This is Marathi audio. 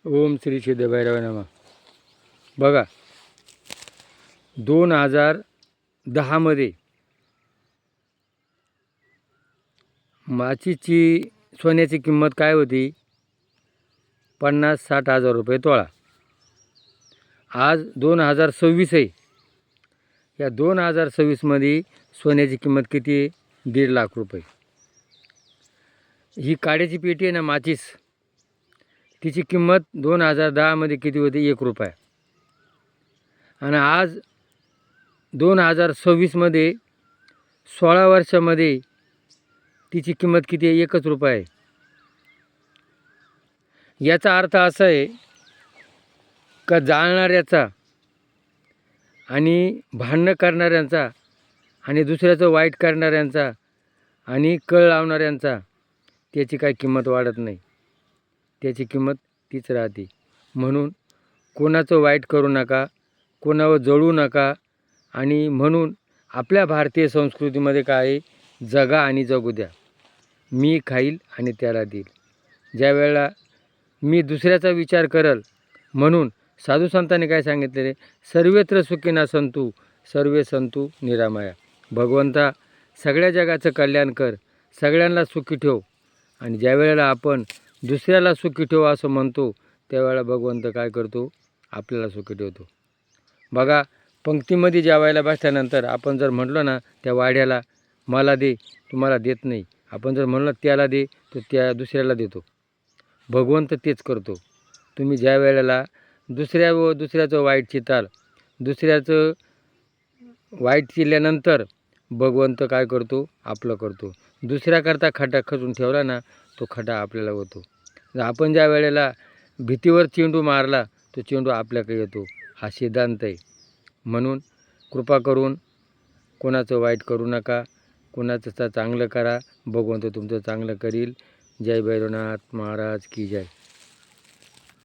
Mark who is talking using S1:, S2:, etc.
S1: ओम श्री सिद्धभैरव नमः. बघा 2010मध्ये माचीची सोन्याची किंमत काय होती? 50-60 हजार रुपये तोळा. आज 2026 आहे. या 2026मध्ये सोन्याची किंमत किती आहे? 1.5 लाख रुपये. ही काड्याची पेटी आहे ना माचीस, तिची किंमत 2010मध्ये किती होती? 1 रुपया. आणि आज 2026मध्ये 16 वर्षामध्ये तिची किंमत किती आहे? 1 रुपया आहे. याचा अर्थ असा आहे का जाळणाऱ्याचा आणि भांडणं करणाऱ्यांचा आणि दुसऱ्याचं वाईट करणाऱ्यांचा आणि कळ लावणाऱ्यांचा त्याची काही किंमत वाढत नाही, त्याची किंमत तीच राहते. म्हणून कोणाचं वाईट करू नका, कोणावर जळू नका. आणि म्हणून आपल्या भारतीय संस्कृतीमध्ये काय आहे? जगा आणि जगू द्या. मी खाईल आणि त्याला देईल. ज्या वेळेला मी दुसऱ्याचा विचार करल, म्हणून साधू संतांनी काय सांगितलेले? सर्वत्र सुखिना संतु सर्वे संतु निरामया. भगवंता सगळ्या जगाचं कल्याण कर, सगळ्यांना सुखी ठेव. आणि ज्या वेळेला आपण दुसऱ्याला सुखी ठेव असं म्हणतो, त्यावेळेला भगवंत काय करतो? आपल्याला सुखी ठेवतो. बघा, पंक्तीमध्ये जेवायला बसल्यानंतर आपण जर म्हटलं ना त्या वाढ्याला मला दे, तुम्हाला देत नाही. आपण जर म्हणलं त्याला दे, तर त्या दुसऱ्याला देतो. भगवंत तेच करतो. तुम्ही ज्या वेळेला दुसऱ्याचं वाईट चिताल, दुसऱ्याचं वाईट चिरल्यानंतर भगवंत काय करतो? आपलं करतो. दुसऱ्याकरता खड्डा खचून ठेवला ना, तो खड्डा आपल्याला होतो. आपण ज्या वेळेला भीतीवर चेंडू मारला, तो चेंडू आपल्याकडे येतो. हा सिद्धांत आहे. म्हणून कृपा करून कोणाचं वाईट करू नका, कोणाचं चांगलं करा. भगवंत तुमचं चांगलं करील. जय भैरवनाथ महाराज की जय.